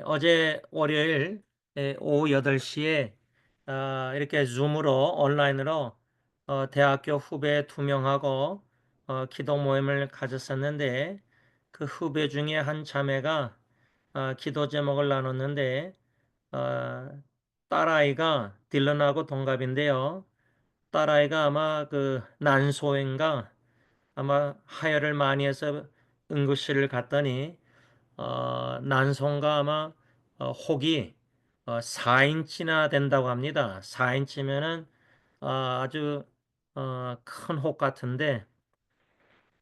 어제 월요일 오후 8시에 이렇게 줌으로 온라인으로 대학교 후배 2명하고 기도 모임을 가졌었는데 그 후배 중에 한 자매가 기도 제목을 나눴는데 어, 딸아이가 딜런하고 동갑인데요. 딸아이가 아마 그 난소인가 아마 하혈을 많이 해서 응급실을 갔더니 난송가 아마 혹이 4인치나 된다고 합니다. 4인치면은 아주 큰 혹 같은데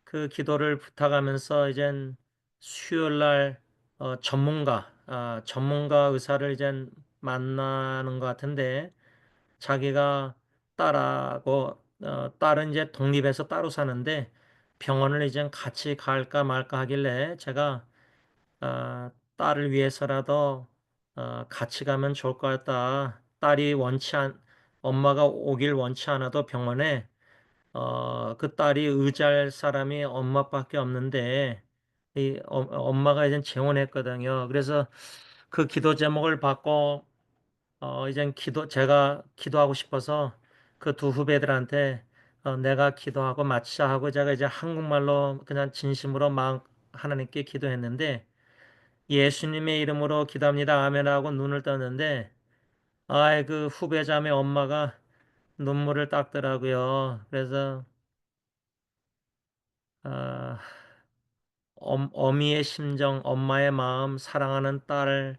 그 기도를 부탁하면서 이젠 수요일 날 전문가 의사를 이젠 만나는 것 같은데 자기가 딸은 이제 독립해서 따로 사는데 병원을 이젠 같이 갈까 말까 하길래 제가 딸을 위해서라도 같이 가면 좋을 것 같다. 엄마가 오길 원치 않아도 병원에 그 딸이 의지할 사람이 엄마밖에 없는데 엄마가 이제 재혼했거든요. 그래서 그 기도 제목을 받고 이젠 제가 기도하고 싶어서 그 두 후배들한테 내가 기도하고 마치자 하고 제가 이제 한국말로 그냥 진심으로 막 하나님께 기도했는데 예수님의 이름으로 기도합니다. 아멘 하고 눈을 떴는데 아이 그 후배 자매 엄마가 눈물을 닦더라고요. 그래서 아, 어미의 심정, 엄마의 마음, 사랑하는 딸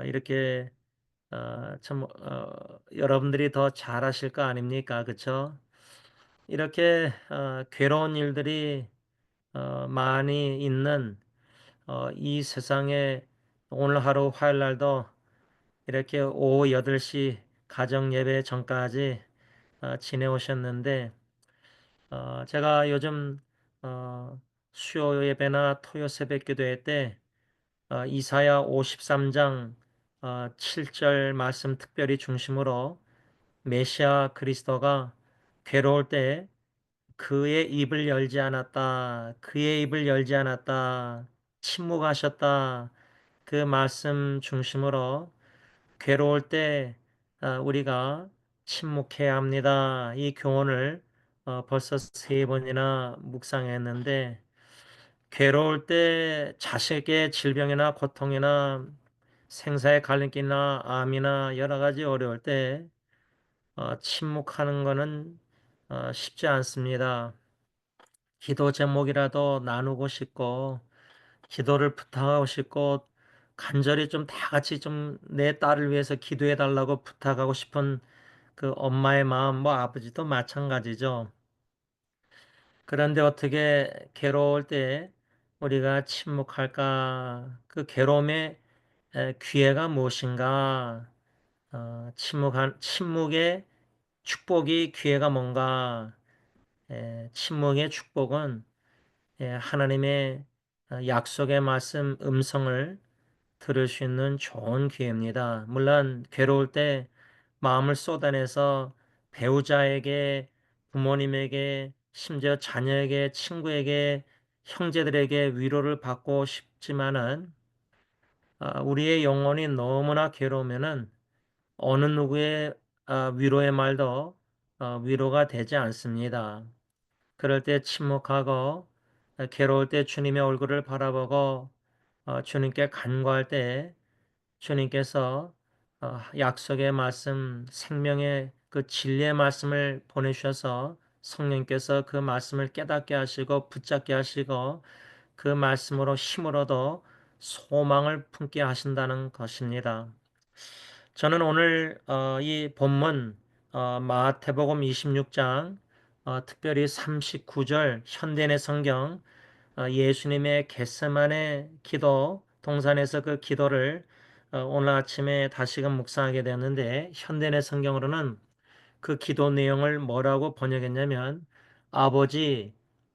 이렇게 여러분들이 더 잘하실 거 아닙니까? 그쵸? 이렇게 괴로운 일들이 많이 있는 이 세상에 오늘 하루 화요일 날도 이렇게 오후 8시 가정 예배 전까지 지내오셨는데 제가 요즘 수요 예배나 토요 새벽 기도회 때 이사야 53장 7절 말씀 특별히 중심으로 메시아 그리스도가 괴로울 때 그의 입을 열지 않았다. 그의 입을 열지 않았다. 침묵하셨다. 그 말씀 중심으로 괴로울 때 우리가 침묵해야 합니다. 이 교훈을 벌써 3번이나 묵상했는데 괴로울 때 자식의 질병이나 고통이나 생사의 갈림길이나 암이나 여러 가지 어려울 때 침묵하는 것은 쉽지 않습니다. 기도 제목이라도 나누고 싶고 기도를 부탁하고 싶고 간절히 좀 다 같이 좀 내 딸을 위해서 기도해 달라고 부탁하고 싶은 그 엄마의 마음, 뭐 아버지도 마찬가지죠. 그런데 어떻게 괴로울 때 우리가 침묵할까? 그 괴로움의 기회가 무엇인가? 침묵의 축복이 기회가 뭔가? 침묵의 축복은 하나님의 약속의 말씀 음성을 들을 수 있는 좋은 기회입니다. 물론 괴로울 때 마음을 쏟아내서 배우자에게, 부모님에게, 심지어 자녀에게, 친구에게, 형제들에게 위로를 받고 싶지만은 우리의 영혼이 너무나 괴로우면은 어느 누구의 위로의 말도 위로가 되지 않습니다. 그럴 때 침묵하고 괴로울 때 주님의 얼굴을 바라보고 주님께 간구할 때 주님께서 약속의 말씀, 생명의 그 진리의 말씀을 보내주셔서 성령께서 그 말씀을 깨닫게 하시고 붙잡게 하시고 그 말씀으로 힘으로도 소망을 품게 하신다는 것입니다. 저는 오늘 이 본문 마태복음 26장 특별히 39절 현대인의 성경 예수님의 겟세마네 기도 동산에서 그 기도를 오늘 아침에 다시금 묵상하게 되었는데 현대인의 성경으로는 그 기도 내용을 뭐라고 번역했냐면 아버지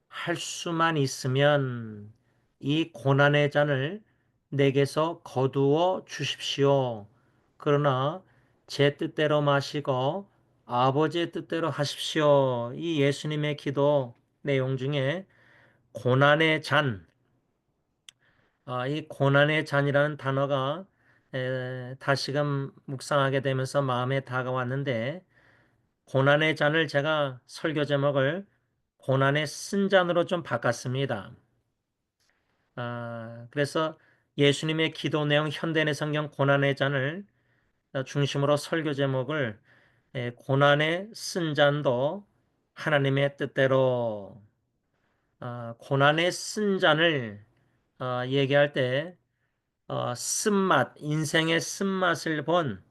할 수만 있으면 이 고난의 잔을 내게서 거두어 주십시오. 그러나 제 뜻대로 마시고 아버지의 뜻대로 하십시오. 이 예수님의 기도 내용 중에 고난의 잔, 이 고난의 잔이라는 단어가 다시금 묵상하게 되면서 마음에 다가왔는데, 고난의 잔을 제가 설교 제목을 고난의 쓴잔으로 좀 바꿨습니다. 그래서 예수님의 기도 내용 현대인의 성경 고난의 잔을 중심으로 설교 제목을 고난의 쓴잔도 하나님의 뜻대로, 고난의 쓴잔을 얘기할 때 쓴맛, 인생의 쓴맛을 본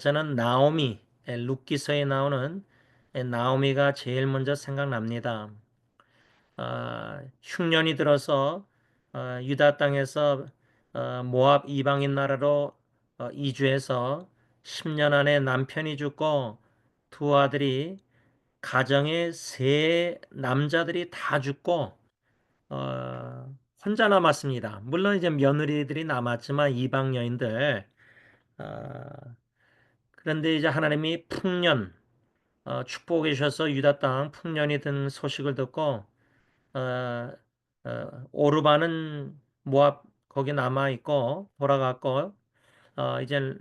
저는 나오미, 룻기서에 나오는 나오미가 제일 먼저 생각납니다. 흉년이 들어서 유다 땅에서 모압 이방인 나라로 이주해서 10년 안에 남편이 죽고 두 아들이, 가정의 세 남자들이 다 죽고 혼자 남았습니다. 물론 이제 며느리들이 남았지만 이방 여인들. 어, 그런데 이제 하나님이 풍년 축복해 주셔서 유다 땅 풍년이 든 소식을 듣고 어, 오르바는 모압 거기 남아 있고 돌아갔고, 이제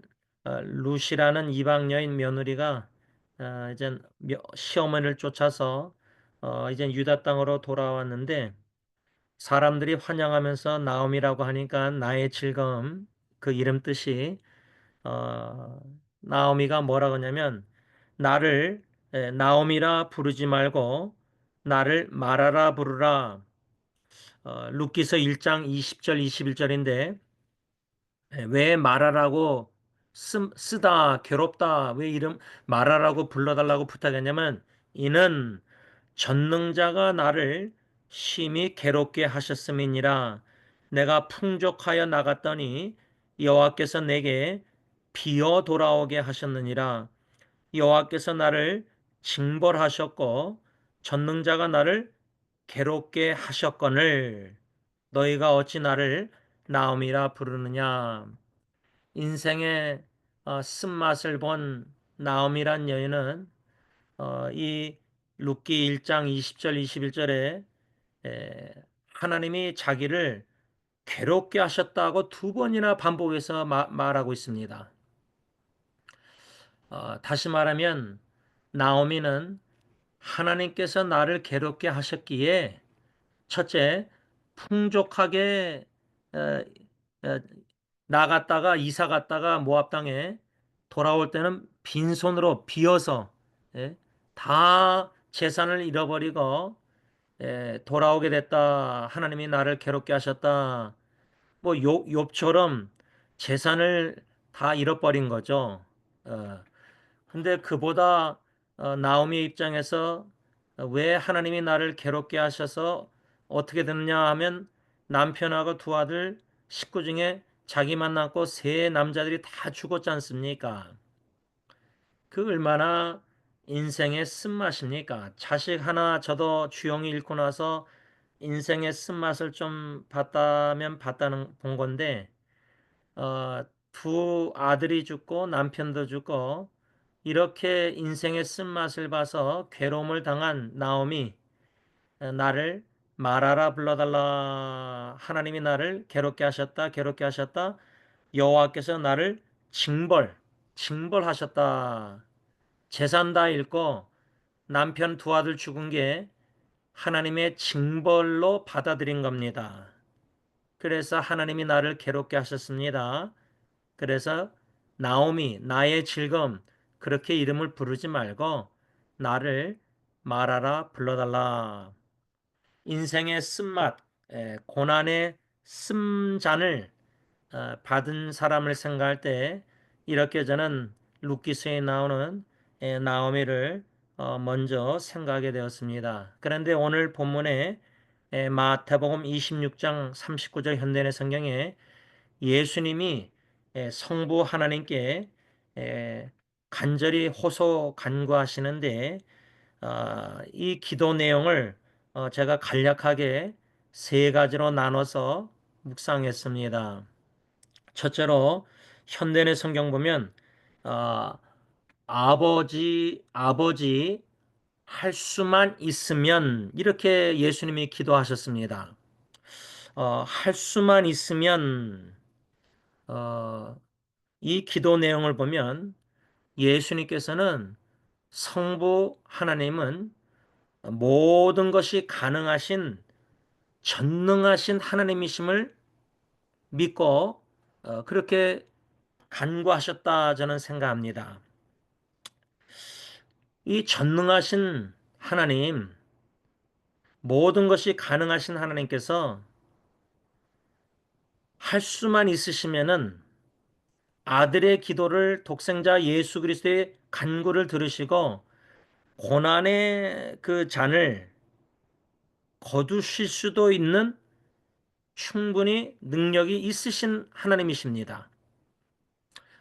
룻이라는 이방 여인 며느리가 이제 시어머니를 쫓아서 이제 유다 땅으로 돌아왔는데, 사람들이 환영하면서 나옴이라고 하니까 나의 즐거움, 그 이름 뜻이 어, 나오미가 뭐라고 하냐면, 나를 나오미라 부르지 말고 나를 마라라 부르라. 룻기서 1장 20절 21절인데, 왜 마라라고 쓰다 괴롭다 왜 이름 마라라고 불러달라고 부탁했냐면, 이는 전능자가 나를 심히 괴롭게 하셨음이니라. 내가 풍족하여 나갔더니 여호와께서 내게 비어 돌아오게 하셨느니라. 여호와께서 나를 징벌하셨고 전능자가 나를 괴롭게 하셨거늘 너희가 어찌 나를 나옴이라 부르느냐. 인생의 쓴맛을 본 나옴이란 여인은 이 룻기 1장 20절 21절에 하나님이 자기를 괴롭게 하셨다고 두 번이나 반복해서 말하고 있습니다. 다시 말하면 나오미는 하나님께서 나를 괴롭게 하셨기에, 첫째, 풍족하게 어, 어, 나갔다가 이사 갔다가 모압 땅에 돌아올 때는 빈손으로 비어서, 예, 다 재산을 잃어버리고 돌아오게 됐다. 하나님이 나를 괴롭게 하셨다. 뭐 욥처럼 재산을 다 잃어버린 거죠. 어, 근데 그보다 나오미의 입장에서 왜 하나님이 나를 괴롭게 하셔서 어떻게 됐느냐 하면, 남편하고 두 아들 식구 중에 자기만 낳고 세 남자들이 다 죽었지 않습니까? 그 얼마나 인생의 쓴맛입니까? 자식 하나 저도 주영이 잃고 나서 인생의 쓴맛을 좀 봤다면 봤다는 본 건데, 두 아들이 죽고 남편도 죽고 이렇게 인생의 쓴맛을 봐서 괴로움을 당한 나옴이, 나를 말하라 불러달라, 하나님이 나를 괴롭게 하셨다 괴롭게 하셨다, 여호와께서 나를 징벌하셨다, 재산 다 잃고 남편 두 아들 죽은 게 하나님의 징벌로 받아들인 겁니다. 그래서 하나님이 나를 괴롭게 하셨습니다. 그래서 나오미, 나의 즐거움, 그렇게 이름을 부르지 말고 나를 말하라 불러달라. 인생의 쓴맛, 고난의 쓴잔을 받은 사람을 생각할 때 이렇게 저는 룻기서에 나오는 나오미를 먼저 생각하게 되었습니다. 그런데 오늘 본문에 마태복음 26장 39절 현대인의 성경에 예수님이 성부 하나님께 간절히 호소 간구하시는데, 이 기도 내용을 제가 간략하게 세 가지로 나눠서 묵상했습니다. 첫째로 현대의 성경 보면 어, 아버지 할 수만 있으면, 이렇게 예수님이 기도하셨습니다. 할 수만 있으면 이 기도 내용을 보면 예수님께서는 성부 하나님은 모든 것이 가능하신 전능하신 하나님이심을 믿고 그렇게 간구하셨다 저는 생각합니다. 이 전능하신 하나님, 모든 것이 가능하신 하나님께서 할 수만 있으시면은 아들의 기도를 독생자 예수 그리스도의 간구를 들으시고 고난의 그 잔을 거두실 수도 있는 충분히 능력이 있으신 하나님이십니다.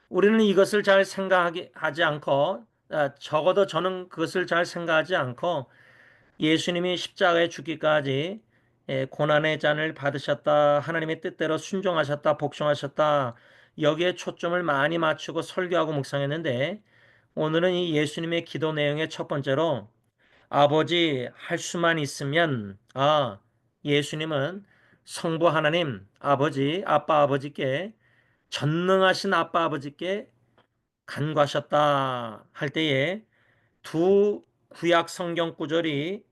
우리는 이것을 잘 생각하지 않고 적어도 저는 그것을 잘 생각하지 않고 예수님이 십자가에 죽기까지 고난의 잔을 받으셨다. 하나님의 뜻대로 순종하셨다. 복종하셨다. 여기에 초점을 많이 맞추고 설교하고 묵상했는데 오늘은 이 예수님의 기도 내용의 첫 번째로 아버지 할 수만 있으면 예수님은 성부 하나님 아버지 아빠 아버지께 전능하신 아빠 아버지께 간구하셨다 할 때에 두 구약 성경 구절이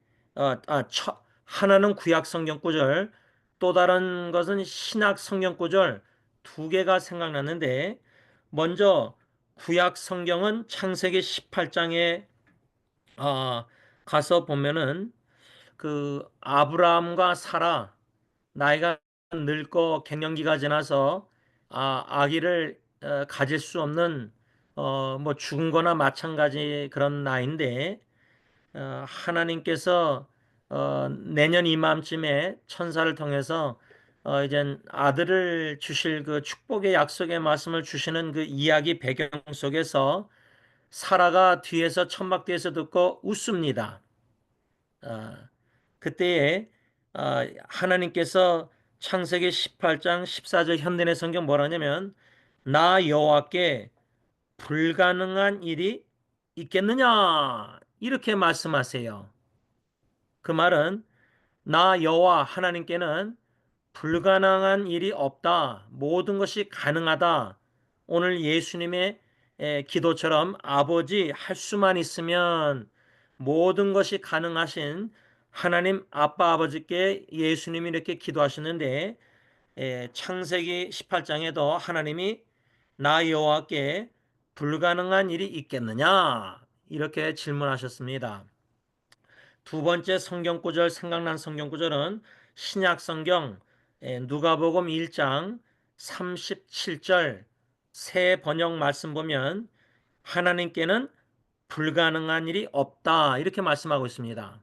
하나는 구약 성경 구절 또 다른 것은 신약 성경 구절 두 개가 생각났는데 먼저 구약 성경은 창세기 18장에 가서 보면은 그 아브라함과 사라 나이가 늙고 갱년기가 지나서 아기를 가질 수 없는 뭐 죽은 거나 마찬가지 그런 나이인데 하나님께서 내년 이맘쯤에 천사를 통해서 이제 아들을 주실 그 축복의 약속의 말씀을 주시는 그 이야기 배경 속에서 사라가 뒤에서 천막 뒤에서 듣고 웃습니다. 어, 그때에 하나님께서 창세기 18장 14절 현대의 성경 뭐라 하냐면 나 여호와께 불가능한 일이 있겠느냐 이렇게 말씀하세요. 그 말은 나 여호와 하나님께는 불가능한 일이 없다. 모든 것이 가능하다. 오늘 예수님의 기도처럼 아버지 할 수만 있으면 모든 것이 가능하신 하나님 아빠 아버지께 예수님이 이렇게 기도하셨는데 창세기 18장에도 하나님이 나 여호와께 불가능한 일이 있겠느냐 이렇게 질문하셨습니다. 두 번째 성경 구절 생각난 성경 구절은 신약 성경 누가복음 1장 37절 새 번역 말씀 보면 하나님께는 불가능한 일이 없다 이렇게 말씀하고 있습니다.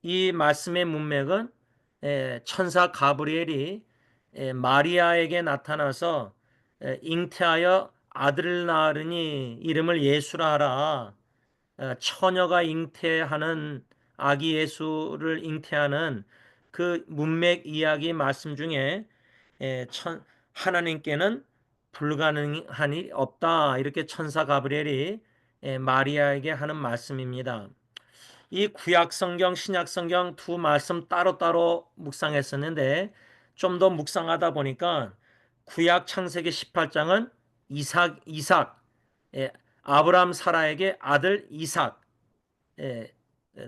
이 말씀의 문맥은 천사 가브리엘이 마리아에게 나타나서 잉태하여 아들을 낳으니 이름을 예수라 하라. 처녀가 잉태하는 아기 예수를 잉태하는 그 문맥 이야기 말씀 중에 하나님께는 불가능한 일이 없다 이렇게 천사 가브리엘이 마리아에게 하는 말씀입니다. 이 구약 성경, 신약 성경 두 말씀 따로따로 묵상했었는데 좀 더 묵상하다 보니까 구약 창세기 18장은 이삭, 아브라함 사라에게 아들 이삭,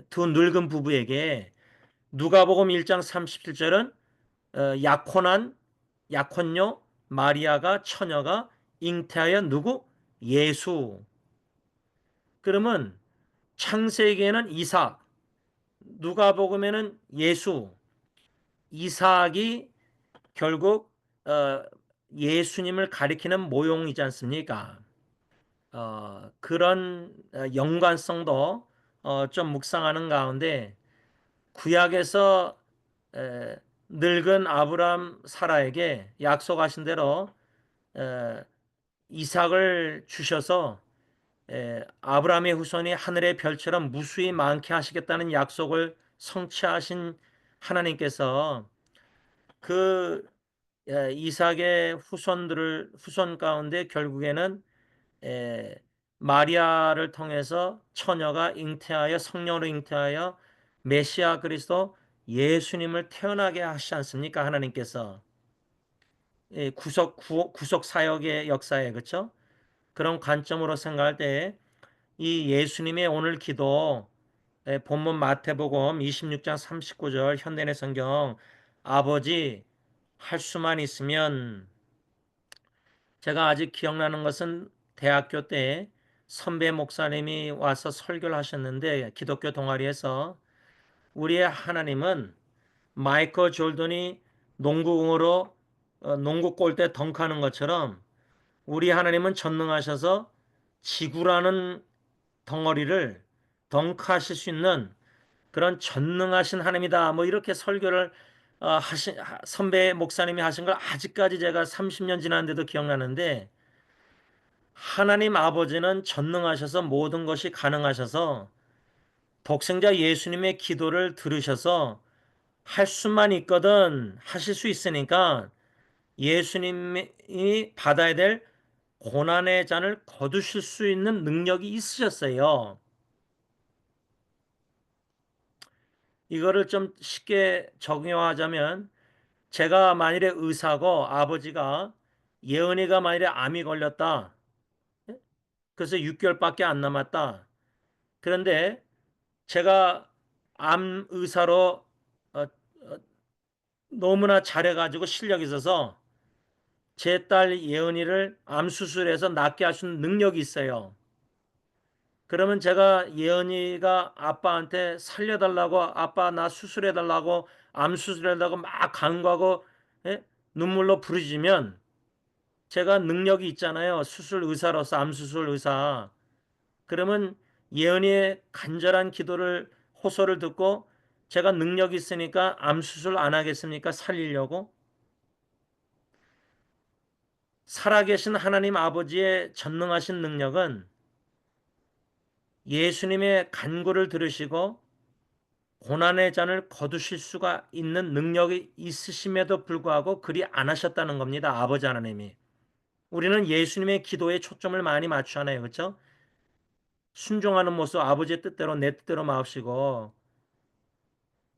두 늙은 부부에게 누가복음 1장 37절은 약혼녀 마리아가 처녀가 잉태하여 누구? 예수. 그러면 창세기에는 이삭, 누가복음에는 예수, 이삭이 결국 예수님을 가리키는 모용이지 않습니까? 그런 연관성도 좀 묵상하는 가운데 구약에서 늙은 아브람 사라에게 약속하신 대로 이삭을 주셔서 아브라함의 후손이 하늘의 별처럼 무수히 많게 하시겠다는 약속을 성취하신 하나님께서 그 이삭의 후손 가운데 결국에는 마리아를 통해서 처녀가 잉태하여 성령으로 잉태하여 메시아 그리스도 예수님을 태어나게 하시지 않습니까? 하나님께서. 예, 구속 사역의 역사에, 그렇죠? 그런 관점으로 생각할 때 이 예수님의 오늘 기도, 본문 마태복음 26장 39절 현대인의 성경, 아버지 할 수만 있으면, 제가 아직 기억나는 것은 대학교 때 선배 목사님이 와서 설교를 하셨는데, 기독교 동아리에서 우리의 하나님은 마이클 졸던이 농구공으로 농구 골대 덩크하는 것처럼 우리 하나님은 전능하셔서 지구라는 덩어리를 덩크하실 수 있는 그런 전능하신 하나님이다. 뭐 이렇게 설교를 선배 목사님이 하신 걸 아직까지 제가 30년 지났는데도 기억나는데, 하나님 아버지는 전능하셔서 모든 것이 가능하셔서 독생자 예수님의 기도를 들으셔서 할 수만 있거든 하실 수 있으니까 예수님이 받아야 될 고난의 잔을 거두실 수 있는 능력이 있으셨어요. 이거를 좀 쉽게 적용하자면, 제가 만일에 의사고 아버지가 예은이가 만일에 암이 걸렸다. 그래서 6개월밖에 안 남았다. 그런데 제가 암 의사로 어, 너무나 잘해가지고 실력이 있어서 제 딸 예은이를 암 수술해서 낫게 할 수 있는 능력이 있어요. 그러면 제가 예은이가 아빠한테 살려달라고, 아빠 나 수술해달라고, 암 수술해달라고 막 간구하고, 예? 눈물로 부르짖으면, 제가 능력이 있잖아요. 수술 의사로서, 암 수술 의사. 그러면 예은이의 간절한 기도를, 호소를 듣고 제가 능력이 있으니까 암 수술 안 하겠습니까? 살리려고. 살아계신 하나님 아버지의 전능하신 능력은 예수님의 간구를 들으시고 고난의 잔을 거두실 수가 있는 능력이 있으심에도 불구하고 그리 안 하셨다는 겁니다. 아버지 하나님이. 우리는 예수님의 기도에 초점을 많이 맞추잖아요. 그렇죠? 순종하는 모습, 아버지의 뜻대로 내 뜻대로 마옵시고,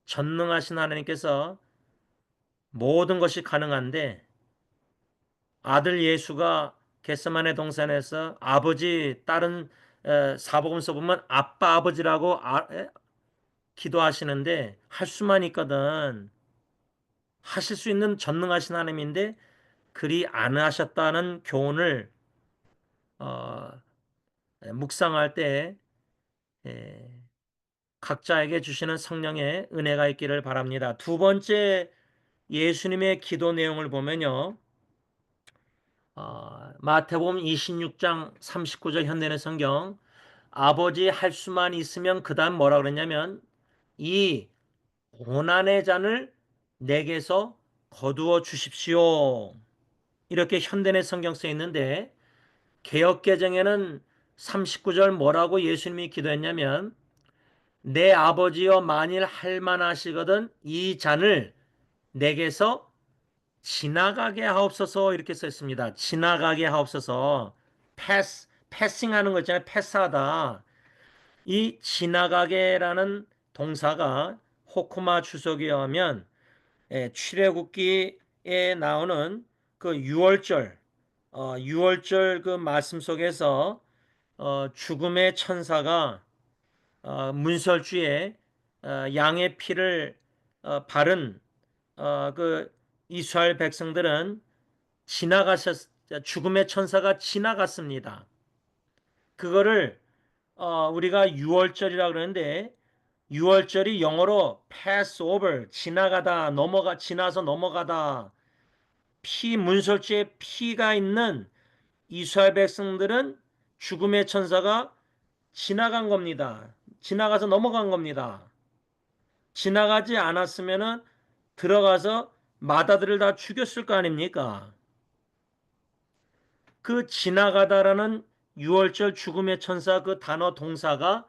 전능하신 하나님께서 모든 것이 가능한데, 아들 예수가 겟세마네 동산에서 아버지, 다른 사복음서 보면 아빠 아버지라고 기도하시는데, 할 수만 있거든 하실 수 있는 전능하신 하나님인데 그리 안 하셨다는 교훈을 어, 묵상할 때 각자에게 주시는 성령의 은혜가 있기를 바랍니다. 두 번째 예수님의 기도 내용을 보면요. 마태복음 26장 39절 현대는 성경, 아버지 할 수만 있으면, 그 다음 뭐라 그랬냐면, 이 고난의 잔을 내게서 거두어 주십시오. 이렇게 현대의 성경 쓰여 있는데, 개역개정에는 39절 뭐라고 예수님이 기도했냐면, 내 아버지여 만일 할 만하시거든 이 잔을 내게서 지나가게 하옵소서, 이렇게 썼습니다. 지나가게 하옵소서. 패싱하는 거 있잖아요. 패스하다. 이 지나가게라는 동사가 호쿠마 주석에 의하면 출애굽기에 나오는 그 6월절 그 말씀 속에서 죽음의 천사가 문설주에 양의 피를 바른 그 이스라엘 백성들은 지나가셨 죽음의 천사가 지나갔습니다. 그거를 우리가 6월절이라 그러는데, 6월절이 영어로 pass over, 지나가다, 지나서 넘어가다. 문설주에 피가 있는 이스라엘 백성들은 죽음의 천사가 지나간 겁니다. 지나가서 넘어간 겁니다. 지나가지 않았으면은 들어가서 마다들을 다 죽였을 거 아닙니까? 그 지나가다라는 6월절 죽음의 천사 그 단어 동사가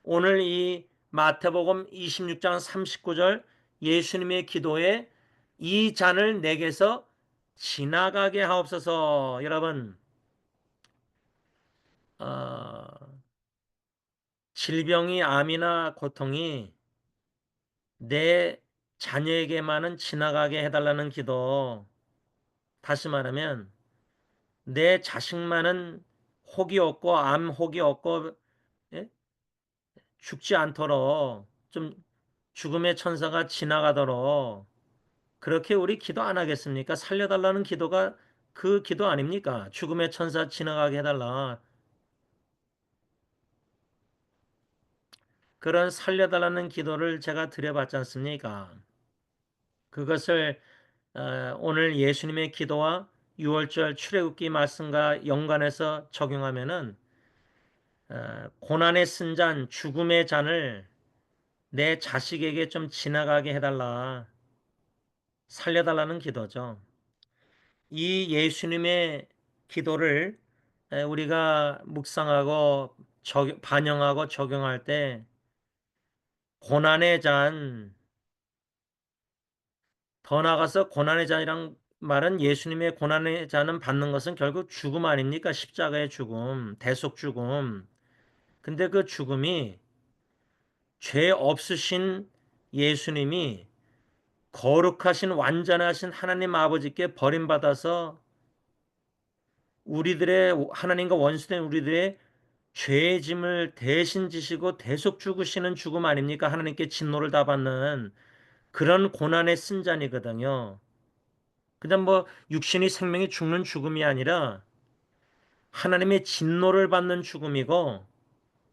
오늘 이 마태복음 26장 39절 예수님의 기도에 이 잔을 내게서 지나가게 하옵소서. 여러분, 어, 질병이, 암이나 고통이 내 자녀에게만은 지나가게 해달라는 기도. 다시 말하면 내 자식만은 혹이 없고 암 혹이 없고, 예? 죽지 않도록, 좀 죽음의 천사가 지나가도록 그렇게 우리 기도 안 하겠습니까? 살려달라는 기도가 그 기도 아닙니까? 죽음의 천사 지나가게 해달라. 그런 살려달라는 기도를 제가 드려봤지 않습니까? 그것을 오늘 예수님의 기도와 6월절 출애굽기 말씀과 연관해서 적용하면은 고난의 쓴 잔, 죽음의 잔을 내 자식에게 좀 지나가게 해달라. 살려달라는 기도죠. 이 예수님의 기도를 우리가 묵상하고 반영하고 적용할 때 고난의 잔, 더 나아가서 고난의 잔이란 말은 예수님의 고난의 잔은 받는 것은 결국 죽음 아닙니까? 십자가의 죽음, 대속 죽음. 근데 그 죽음이 죄 없으신 예수님이 거룩하신 완전하신 하나님 아버지께 버림받아서 우리들의 하나님과 원수된 우리들의 죄의 짐을 대신 지시고 대속 죽으시는 죽음 아닙니까? 하나님께 진노를 다 받는 그런 고난의 쓴잔이거든요. 그냥 뭐 육신이 생명이 죽는 죽음이 아니라 하나님의 진노를 받는 죽음이고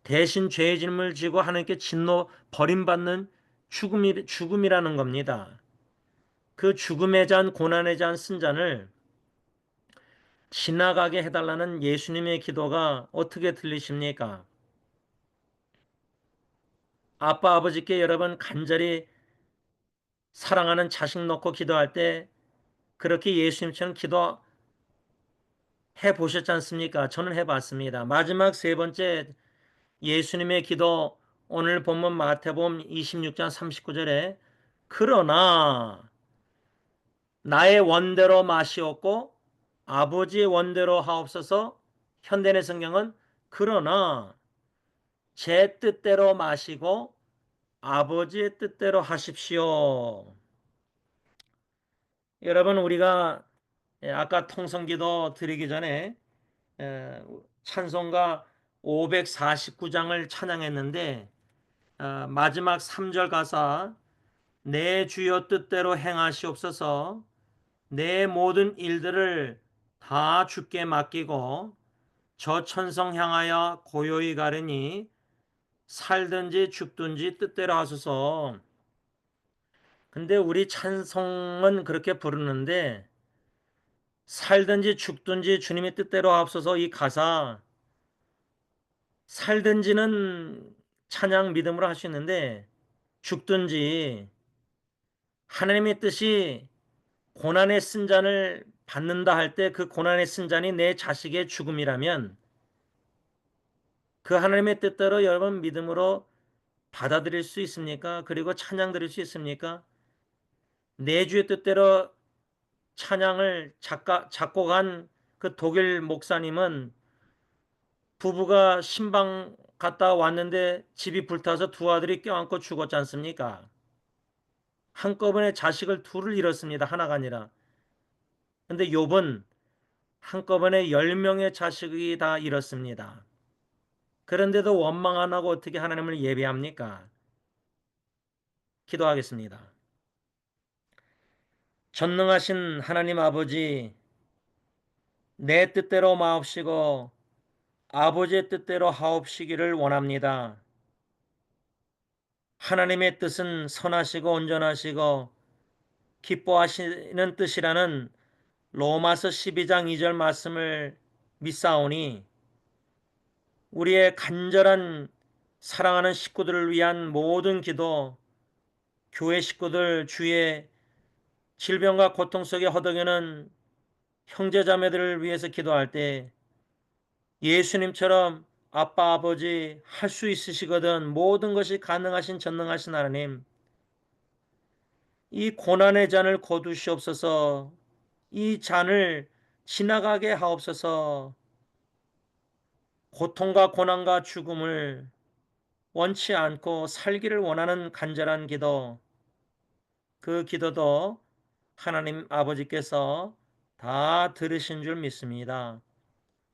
대신 죄의 짐을 지고 하나님께 진노 버림받는 죽음이라는 겁니다. 그 죽음의 잔, 고난의 잔 쓴 잔을 지나가게 해달라는 예수님의 기도가 어떻게 들리십니까? 아빠, 아버지께 여러분 간절히 사랑하는 자식 놓고 기도할 때 그렇게 예수님처럼 기도해 보셨지 않습니까? 저는 해봤습니다. 마지막 세 번째 예수님의 기도, 오늘 본문 마태복음 26장 39절에 그러나 나의 원대로 마시옵고 아버지의 원대로 하옵소서. 현대의 성경은 그러나 제 뜻대로 마시고 아버지의 뜻대로 하십시오. 여러분, 우리가 아까 통성기도 드리기 전에 찬송가 549장을 찬양했는데 마지막 3절 가사 내 주여 뜻대로 행하시옵소서. 내 모든 일들을 다 주께 맡기고 저 천성 향하여 고요히 가르니 살든지 죽든지 뜻대로 하소서. 근데 우리 찬송은 그렇게 부르는데 살든지 죽든지 주님의 뜻대로 하옵소서. 이 가사 살든지는 찬양 믿음으로 할 수 있는데 죽든지 하나님의 뜻이 고난의 쓴잔을 받는다 할 때 그 고난의 쓴잔이 내 자식의 죽음이라면 그 하나님의 뜻대로 여러분 믿음으로 받아들일 수 있습니까? 그리고 찬양 드릴 수 있습니까? 내 주의 뜻대로 찬양을 작곡한 그 독일 목사님은 부부가 신방 갔다 왔는데 집이 불타서 두 아들이 껴안고 죽었지 않습니까? 한꺼번에 자식을 둘을 잃었습니다. 하나가 아니라. 근데 욥은 한꺼번에 10명의 자식이 다 잃었습니다. 그런데도 원망 안 하고 어떻게 하나님을 예배합니까? 기도하겠습니다. 전능하신 하나님 아버지, 내 뜻대로 마옵시고 아버지의 뜻대로 하옵시기를 원합니다. 하나님의 뜻은 선하시고 온전하시고 기뻐하시는 뜻이라는 로마서 12장 2절 말씀을 믿사오니 우리의 간절한 사랑하는 식구들을 위한 모든 기도, 교회 식구들 주의 질병과 고통 속에 허덕이는 형제자매들을 위해서 기도할 때 예수님처럼 아빠 아버지 할 수 있으시거든 모든 것이 가능하신 전능하신 하나님 이 고난의 잔을 거두시옵소서. 이 잔을 지나가게 하옵소서. 고통과 고난과 죽음을 원치 않고 살기를 원하는 간절한 기도 그 기도도 하나님 아버지께서 다 들으신 줄 믿습니다.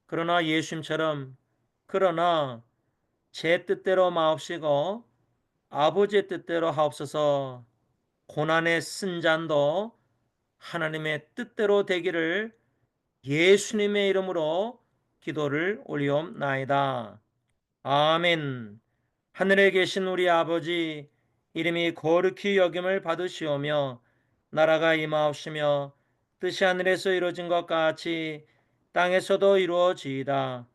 그러나 예수님처럼 그러나 제 뜻대로 마옵시고 아버지의 뜻대로 하옵소서, 고난의 쓴 잔도 하나님의 뜻대로 되기를 예수님의 이름으로 기도를 올리옵나이다. 아멘. 하늘에 계신 우리 아버지, 이름이 거룩히 여김을 받으시오며 나라가 임하옵시며 뜻이 하늘에서 이루어진 것 같이 땅에서도 이루어지이다.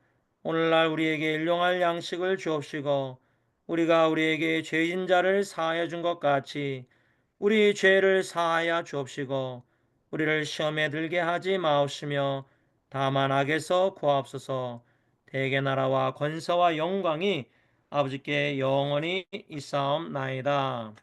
오늘날 우리에게 일용할 양식을 주옵시고 우리가 우리에게 죄진 자를 사하여 준 것 같이 우리 죄를 사하여 주옵시고 우리를 시험에 들게 하지 마옵시며 다만 악에서 구하옵소서. 대개 나라와 권세와 영광이 아버지께 영원히 있사옵나이다.